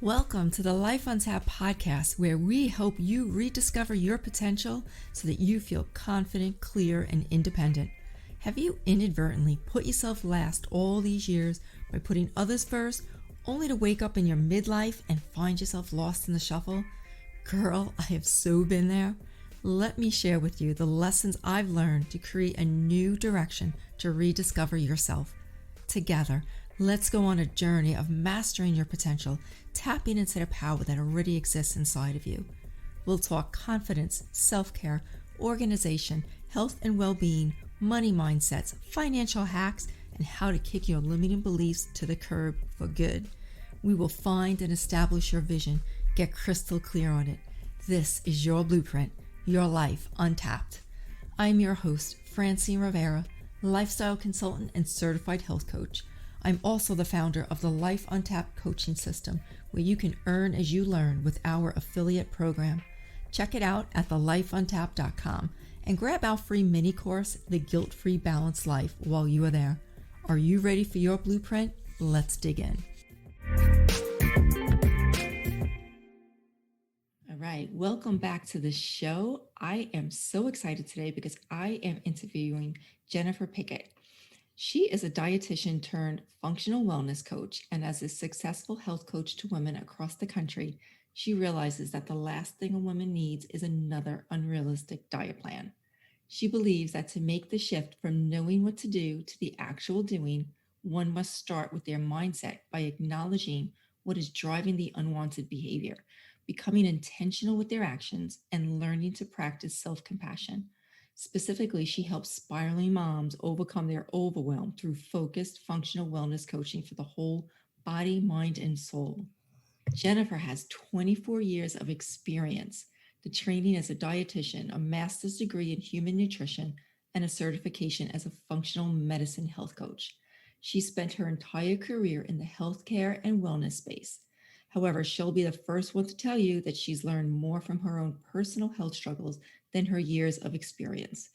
Welcome to the Life on Tap podcast, where we hope you rediscover your potential so that you feel confident, clear, and independent. Have you inadvertently put yourself last all these years by putting others first, only to wake up in your midlife and find yourself lost in the shuffle? Girl, I have so been there. Let me share with you the lessons I've learned to create a new direction to rediscover yourself. Together, let's go on a journey of mastering your potential, tapping into the power that already exists inside of you. We'll talk confidence, self-care, organization, health and well-being, money mindsets, financial hacks, and how to kick your limiting beliefs to the curb for good. We will find and establish your vision, get crystal clear on it. This is your blueprint, your life untapped. I'm your host, Francine Rivera, lifestyle consultant and certified health coach. I'm also the founder of the Life Untapped coaching system, where you can earn as you learn with our affiliate program. Check it out at thelifeuntapped.com and grab our free mini course, The Guilt-Free Balanced Life, while you are there. Are you ready for your blueprint? Let's dig in. All right, welcome back to the show. I am so excited today because I am interviewing Jennifer Pickett. She is a dietitian turned functional wellness coach, and as a successful health coach to women across the country, she realizes that the last thing a woman needs is another unrealistic diet plan. She believes that to make the shift from knowing what to do to the actual doing, one must start with their mindset by acknowledging what is driving the unwanted behavior, becoming intentional with their actions, and learning to practice self-compassion. Specifically, she helps spiraling moms overcome their overwhelm through focused functional wellness coaching for the whole body, mind, and soul. Jenifer has 24 years of experience, the training as a dietitian, a master's degree in human nutrition, and a certification as a functional medicine health coach. She spent her entire career in the healthcare and wellness space. However, she'll be the first one to tell you that she's learned more from her own personal health struggles than her years of experience.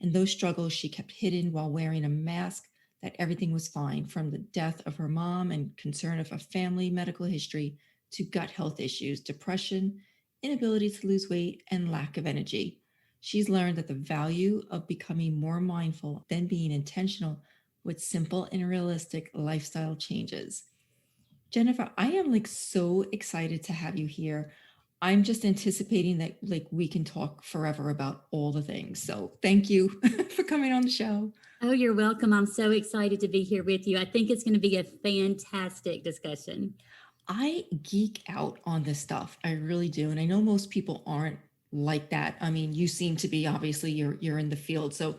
And those struggles she kept hidden while wearing a mask that everything was fine, from the death of her mom and concern of a family medical history to gut health issues, depression, inability to lose weight, and lack of energy. She's learned that the value of becoming more mindful than being intentional with simple and realistic lifestyle changes. Jenifer, I am so excited to have you here. I'm just anticipating that we can talk forever about all the things. So thank you for coming on the show. Oh, you're welcome. I'm so excited to be here with you. I think it's going to be a fantastic discussion. I geek out on this stuff. I really do. And I know most people aren't like that. I mean, you seem to be. Obviously you're in the field. So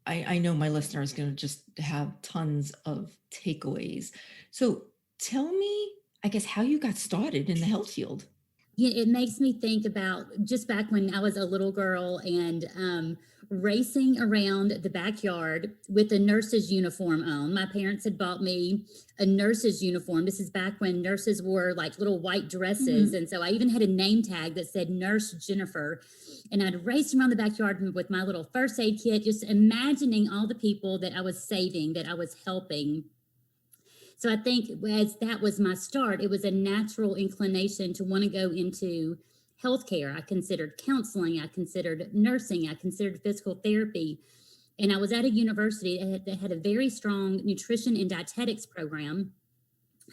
I know my listener is going to just have tons of takeaways. So tell me, I guess, how you got started in the health field. Yeah, it makes me think about just back when I was a little girl and racing around the backyard with a nurse's uniform on. My parents had bought me a nurse's uniform. This is back when nurses wore like little white dresses. And so I even had a name tag that said Nurse Jenifer. And I'd race around the backyard with my little first aid kit, just imagining all the people that I was saving, that I was helping. So I think as that was my start, it was a natural inclination to want to go into healthcare. I considered counseling, I considered nursing, I considered physical therapy. And I was at a university that had a very strong nutrition and dietetics program.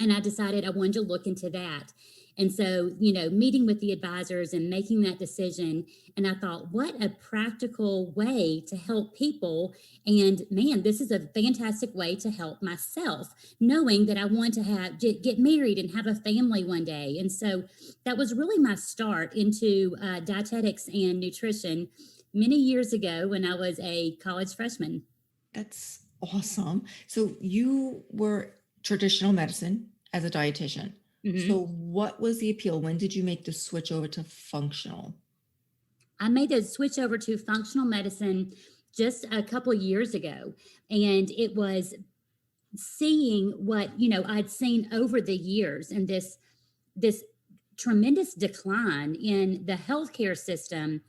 And I decided I wanted to look into that. And so, meeting with the advisors and making that decision. And I thought, what a practical way to help people. And man, this is a fantastic way to help myself, knowing that I want to get married and have a family one day. And so that was really my start into dietetics and nutrition many years ago when I was a college freshman. That's awesome. So you were traditional medicine as a dietitian. Mm-hmm. So what was the appeal? When did you make the switch over to functional? I made the switch over to functional medicine just a couple of years ago. And it was seeing what, I'd seen over the years, and this tremendous decline in the healthcare system,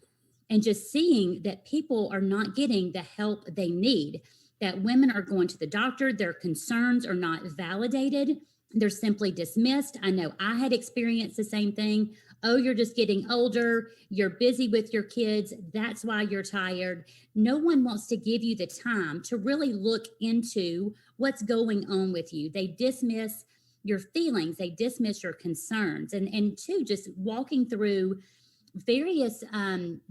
and just seeing that people are not getting the help they need, that women are going to the doctor, their concerns are not validated. They're simply dismissed. I know I had experienced the same thing. Oh, you're just getting older. You're busy with your kids. That's why you're tired. No one wants to give you the time to really look into what's going on with you. They dismiss your feelings, they dismiss your concerns. And two, just walking through various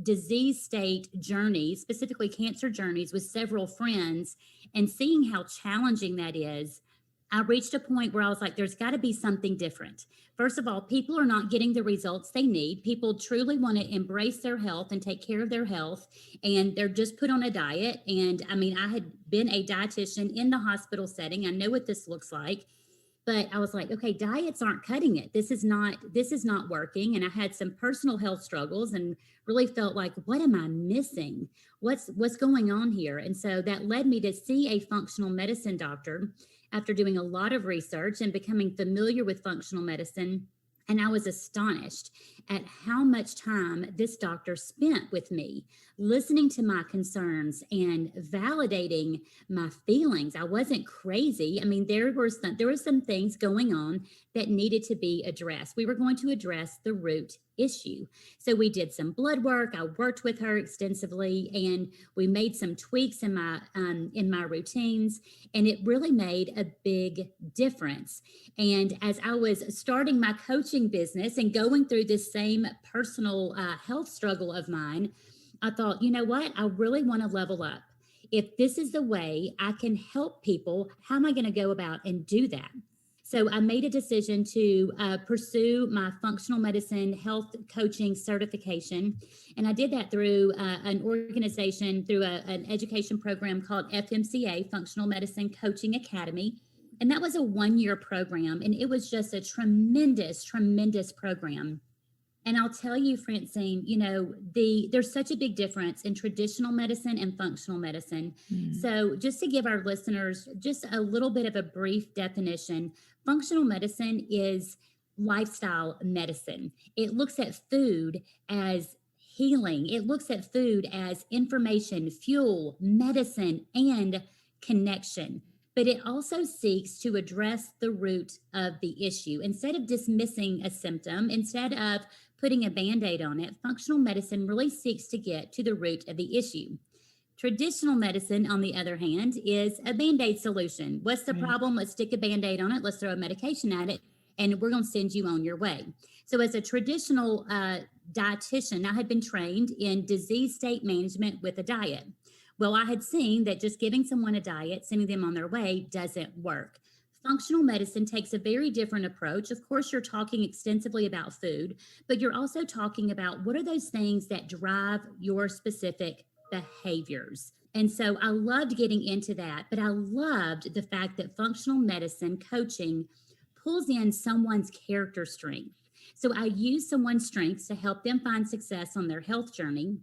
disease state journeys, specifically cancer journeys with several friends, and seeing how challenging that is, I reached a point where I was like, there's got to be something different. First of all, people are not getting the results they need. People truly want to embrace their health and take care of their health, and they're just put on a diet. And I mean, I had been a dietitian in the hospital setting, I know what this looks like, but I was like, okay, diets aren't cutting it. This is not working. And I had some personal health struggles and really felt like, what am I missing? What's going on here? And so that led me to see a functional medicine doctor after doing a lot of research and becoming familiar with functional medicine. And I was astonished at how much time this doctor spent with me, listening to my concerns and validating my feelings. I wasn't crazy. I mean, there were some things going on that needed to be addressed. We were going to address the root issue. So we did some blood work. I worked with her extensively, and we made some tweaks in my routines, and it really made a big difference. And as I was starting my coaching business and going through this same personal health struggle of mine, I thought, you know what? I really want to level up. If this is the way I can help people, how am I going to go about and do that? So I made a decision to pursue my functional medicine health coaching certification. And I did that through an organization, through an education program called FMCA, Functional Medicine Coaching Academy. And that was a 1 year program. And it was just a tremendous, tremendous program. And I'll tell you, Francine, there's such a big difference in traditional medicine and functional medicine. Mm. So, just to give our listeners just a little bit of a brief definition, functional medicine is lifestyle medicine. It looks at food as healing, it looks at food as information, fuel, medicine, and connection. But it also seeks to address the root of the issue. Instead of dismissing a symptom, instead of putting a band aid on it, functional medicine really seeks to get to the root of the issue. Traditional medicine, on the other hand, is a band aid solution. What's the Right. problem? Let's stick a band aid on it. Let's throw a medication at it, and we're going to send you on your way. So, as a traditional dietitian, I had been trained in disease state management with a diet. Well, I had seen that just giving someone a diet, sending them on their way, doesn't work. Functional medicine takes a very different approach. Of course, you're talking extensively about food, but you're also talking about what are those things that drive your specific behaviors. And so I loved getting into that, but I loved the fact that functional medicine coaching pulls in someone's character strength. So I use someone's strengths to help them find success on their health journey.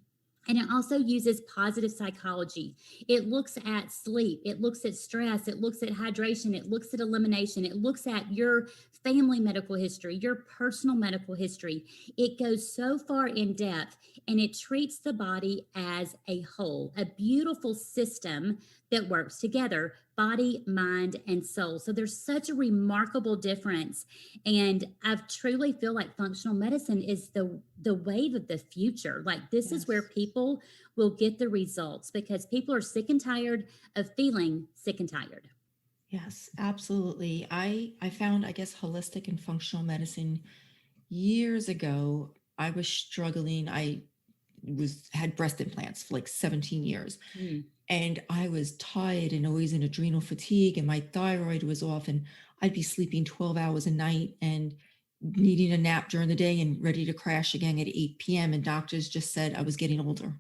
And it also uses positive psychology. It looks at sleep, it looks at stress, it looks at hydration, it looks at elimination, it looks at your family medical history, your personal medical history. It goes so far in depth, and it treats the body as a whole, a beautiful system that works together, body, mind, and soul. So there's such a remarkable difference. And I truly feel like functional medicine is the wave of the future. Like, this is where Yes. people will get the results, because people are sick and tired of feeling sick and tired. Yes, absolutely. I found, I guess, holistic and functional medicine years ago. I was struggling. I was had breast implants for like 17 years, Mm. and I was tired and always in adrenal fatigue, and my thyroid was off, and I'd be sleeping 12 hours a night and needing a nap during the day and ready to crash again at 8 p.m. And doctors just said I was getting older.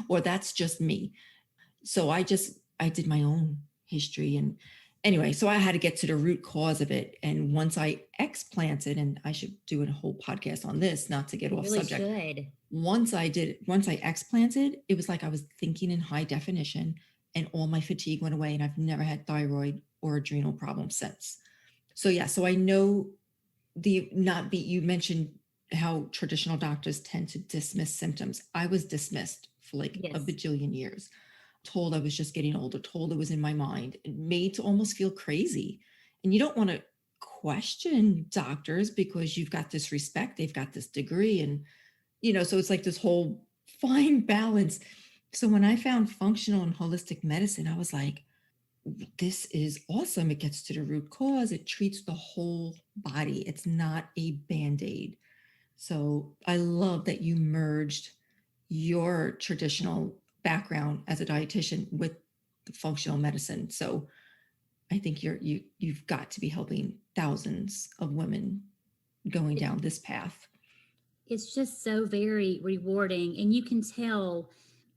Or that's just me. So I did my own history, and anyway, so I had to get to the root cause of it. And once I explanted, and I should do a whole podcast on this, not to get You off really subject. should. Once I explanted, it was like I was thinking in high definition, and all my fatigue went away, and I've never had thyroid or adrenal problems since. So yeah, so I know the not be you mentioned how traditional doctors tend to dismiss symptoms. I was dismissed for like a Yes. bajillion years, told I was just getting older, told it was in my mind, and made to almost feel crazy. And you don't want to question doctors because you've got this respect, they've got this degree, and so it's like this whole fine balance. So when I found functional and holistic medicine, I was like, this is awesome. It gets to the root cause, it treats the whole body. It's not a band-aid. So I love that you merged your traditional background as a dietitian with the functional medicine. So I think you've got to be helping thousands of women going It, down this path. it's just so very rewarding, and you can tell,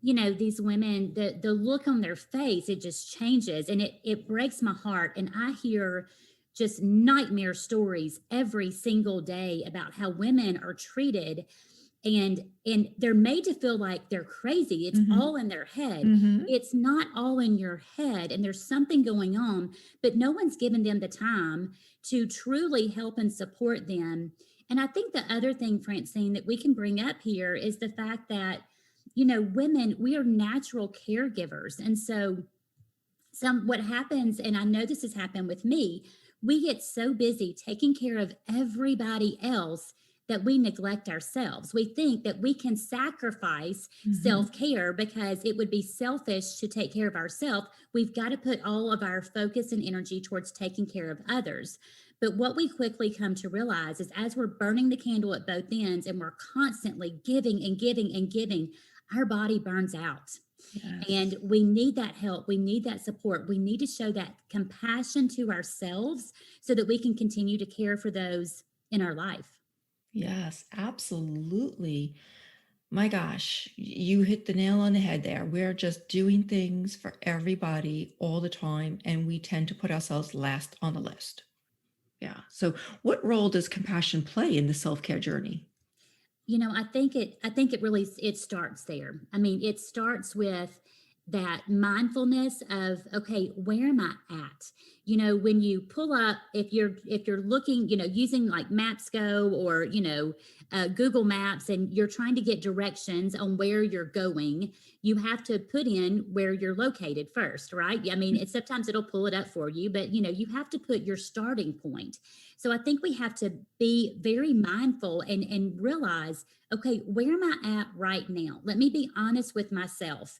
these women, the look on their face, it just changes, and it breaks my heart. And I hear just nightmare stories every single day about how women are treated, and they're made to feel like they're crazy. It's Mm-hmm. all in their head. Mm-hmm. It's not all in your head, and there's something going on, but no one's given them the time to truly help and support them. And I think the other thing, Francine, that we can bring up here is the fact that, women, we are natural caregivers. And so what happens, and I know this has happened with me, we get so busy taking care of everybody else that we neglect ourselves. We think that we can sacrifice Mm-hmm. self-care because it would be selfish to take care of ourselves. We've got to put all of our focus and energy towards taking care of others. But what we quickly come to realize is, as we're burning the candle at both ends and we're constantly giving and giving and giving, our body burns out. Yes. And we need that help. We need that support. We need to show that compassion to ourselves so that we can continue to care for those in our life. Yes, absolutely. My gosh, you hit the nail on the head there. We're just doing things for everybody all the time, and we tend to put ourselves last on the list. Yeah. So, what role does compassion play in the self care journey? I think it really, it starts there. I mean, it starts with that mindfulness of, okay, where am I at? When you pull up, if you're looking, using like Maps Go, or Google Maps, and you're trying to get directions on where you're going, you have to put in where you're located first, right? I mean, sometimes it'll pull it up for you, but you have to put your starting point. So I think we have to be very mindful and realize, okay, where am I at right now? Let me be honest with myself.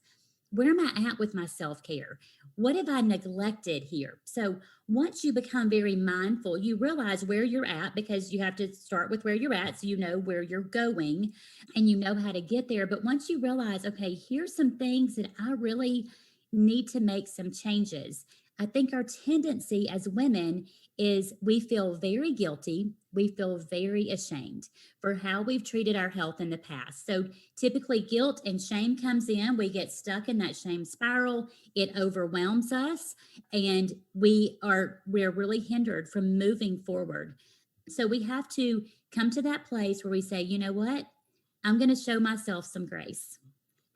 Where am I at with my self care? What have I neglected here? So, once you become very mindful, you realize where you're at, because you have to start with where you're at so you know where you're going and you know how to get there. But once you realize, okay, here's some things that I really need to make some changes. I think our tendency as women is we feel very guilty. We feel very ashamed for how we've treated our health in the past. So typically guilt and shame comes in. We get stuck in that shame spiral. It overwhelms us, and we're really hindered from moving forward. So we have to come to that place where we say, you know what? I'm going to show myself some grace.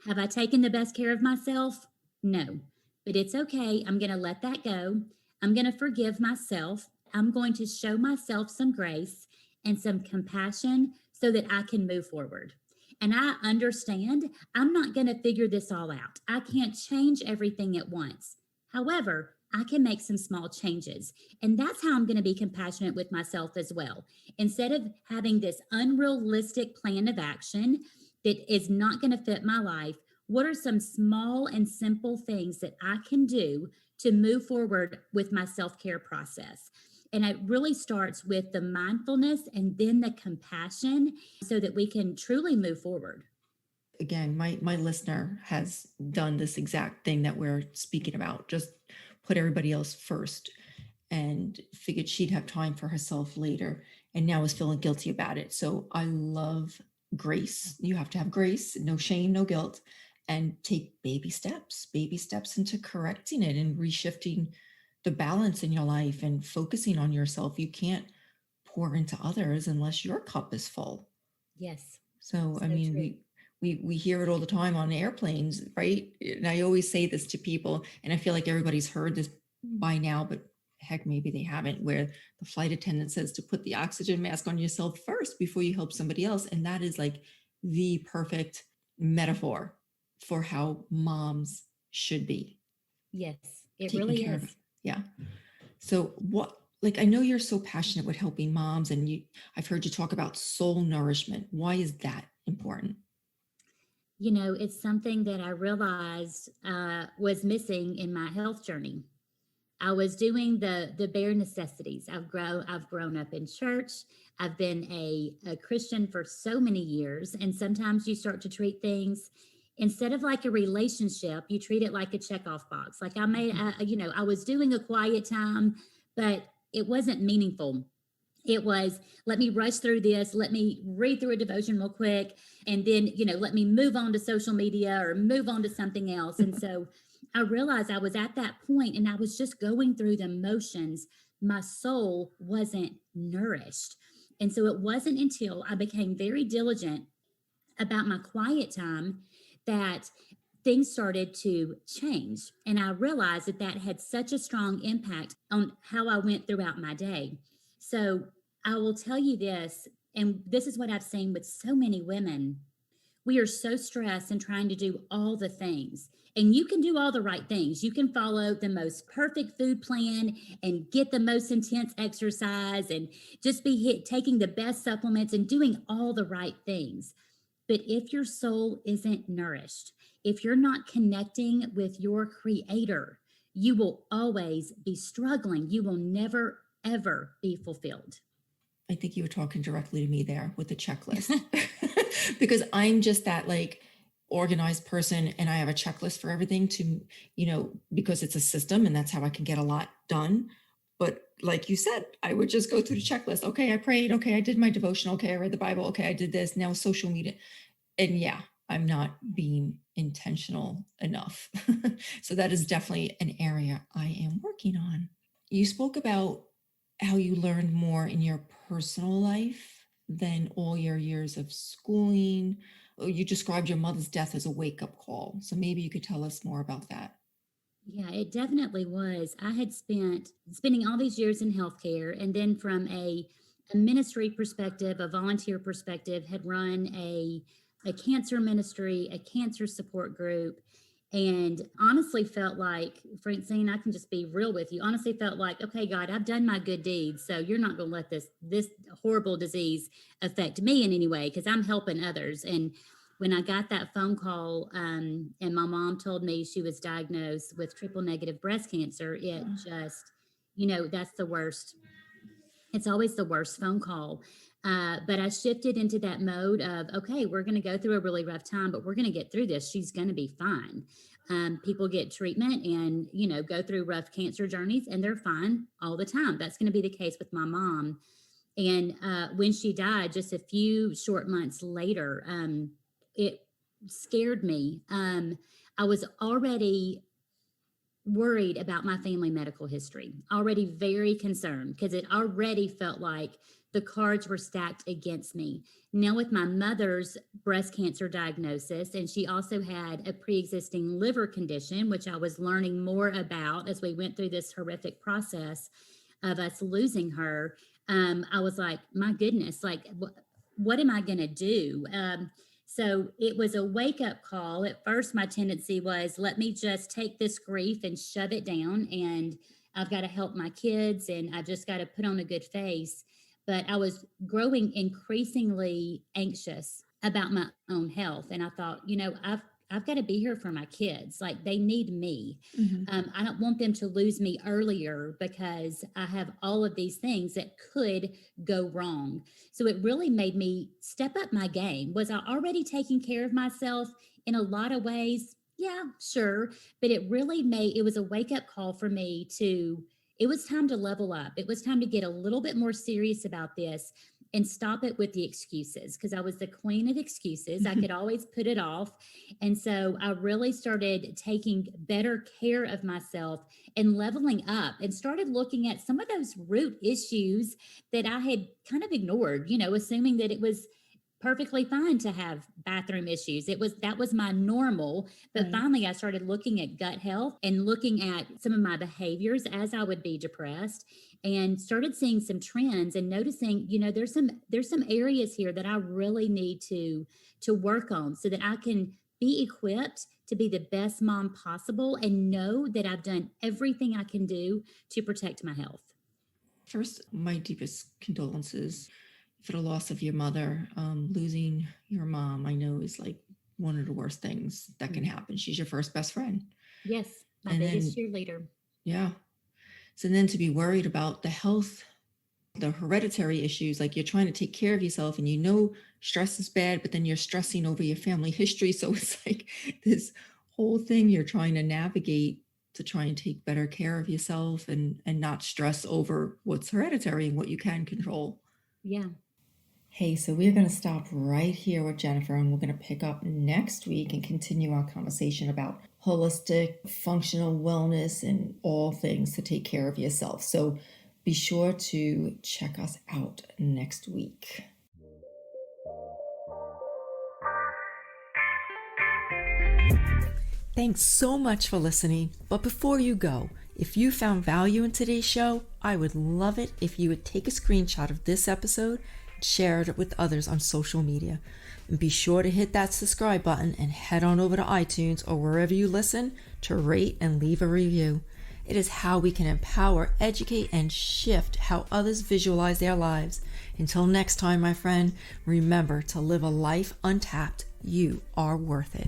Have I taken the best care of myself? No, but it's okay. I'm going to let that go. I'm going to forgive myself. I'm going to show myself some grace and some compassion so that I can move forward. And I understand I'm not going to figure this all out. I can't change everything at once. However, I can make some small changes. And that's how I'm going to be compassionate with myself as well. Instead of having this unrealistic plan of action that is not going to fit my life, what are some small and simple things that I can do to move forward with my self care process? And it really starts with the mindfulness and then the compassion so that we can truly move forward. Again, my listener has done this exact thing that we're speaking about. Just put everybody else first and figured she'd have time for herself later, and now is feeling guilty about it. So I love grace. You have to have grace, no shame, no guilt, and take baby steps into correcting it and reshifting the balance in your life and focusing on yourself. You can't pour into others unless your cup is full. Yes, So, I so mean, true. we hear it all the time on airplanes, right? And I always say this to people, and I feel like everybody's heard this by now, but heck, maybe they haven't, where the flight attendant says to put the oxygen mask on yourself first before you help somebody else. And that is like the perfect metaphor for how moms should be Yes, it taking really care of. is. Yeah. So, what Like, I know you're so passionate with helping moms, and I've heard you talk about soul nourishment. Why is that important? It's something that I realized was missing in my health journey. I was doing the bare necessities. I've grown up in church. I've been a Christian for so many years, and sometimes you start to treat things instead of like a relationship, you treat it like a checkoff box. Like I was doing a quiet time, but it wasn't meaningful. It was, let me rush through this, let me read through a devotion real quick, and then, let me move on to social media or move on to something else. And so I realized I was at that point and I was just going through the motions. My soul wasn't nourished. And so it wasn't until I became very diligent about my quiet time that things started to change. And I realized that that had such a strong impact on how I went throughout my day. So I will tell you this, and this is what I've seen with so many women. We are so stressed and trying to do all the things. And you can do all the right things. You can follow the most perfect food plan and get the most intense exercise and just taking the best supplements and doing all the right things. But if your soul isn't nourished, if you're not connecting with your creator, you will always be struggling. You will never, ever be fulfilled. I think you were talking directly to me there with the checklist. Because I'm just that like organized person, and I have a checklist for everything to, because it's a system and that's how I can get a lot done. But like you said, I would just go through the checklist. Okay, I prayed. Okay, I did my devotion. Okay, I read the Bible. Okay, I did this. Now social media. And yeah, I'm not being intentional enough. So that is definitely an area I am working on. You spoke about how you learned more in your personal life than all your years of schooling. You described your mother's death as a wake up call. So maybe you could tell us more about that. Yeah, it definitely was. I had spending all these years in healthcare, and then from a ministry perspective, a volunteer perspective, had run a cancer ministry, a cancer support group, and honestly felt like, Francine, I can just be real with you. Honestly, felt like, okay, God, I've done my good deeds, so you're not going to let this horrible disease affect me in any way because I'm helping others. And when I got that phone call, and my mom told me she was diagnosed with triple negative breast cancer, it just, that's the worst. It's always the worst phone call. But I shifted into that mode of, okay, we're going to go through a really rough time, but we're going to get through this. She's going to be fine. People get treatment and, go through rough cancer journeys and they're fine all the time. That's going to be the case with my mom. And when she died, just a few short months later, it scared me. I was already worried about my family medical history, already very concerned because it already felt like the cards were stacked against me. Now, with my mother's breast cancer diagnosis, and she also had a pre existing liver condition, which I was learning more about as we went through this horrific process of us losing her. I was like, my goodness, like, what am I going to do? So it was a wake up call. At first, my tendency was, let me just take this grief and shove it down. And I've got to help my kids and I've just got to put on a good face. But I was growing increasingly anxious about my own health. And I thought, I've got to be here for my kids. Like they need me. Mhm. I don't want them to lose me earlier because I have all of these things that could go wrong. So it really made me step up my game. Was I already taking care of myself in a lot of ways? Yeah, sure. But it was a wake up call for me it was time to level up. It was time to get a little bit more serious about this and stop it with the excuses because I was the queen of excuses. I could always put it off. And so I really started taking better care of myself and leveling up and started looking at some of those root issues that I had kind of ignored, assuming that it was perfectly fine to have bathroom issues. That was my normal. But Right. finally I started looking at gut health and looking at some of my behaviors as I would be depressed and started seeing some trends and noticing, there's some areas here that I really need to work on so that I can be equipped to be the best mom possible and know that I've done everything I can do to protect my health. First, my deepest condolences for the loss of your mother. Losing your mom, I know, is like one of the worst things that can happen. She's your first best friend. Yes, my And biggest then, cheerleader. yeah. So then to be worried about the health, the hereditary issues, like you're trying to take care of yourself and you know stress is bad, but then you're stressing over your family history. So it's like this whole thing you're trying to navigate to try and take better care of yourself and not stress over what's hereditary and what you can control. Yeah. Hey, so we're going to stop right here with Jenifer, and we're going to pick up next week and continue our conversation about holistic, functional wellness and all things to take care of yourself. So be sure to check us out next week. Thanks so much for listening. But before you go, if you found value in today's show, I would love it if you would take a screenshot of this episode, share it with others on social media, and be sure to hit that subscribe button and head on over to iTunes or wherever you listen to rate and leave a review. It is how we can empower, educate, and shift how others visualize their lives. Until next time, my friend, remember to live a life untapped. You are worth it.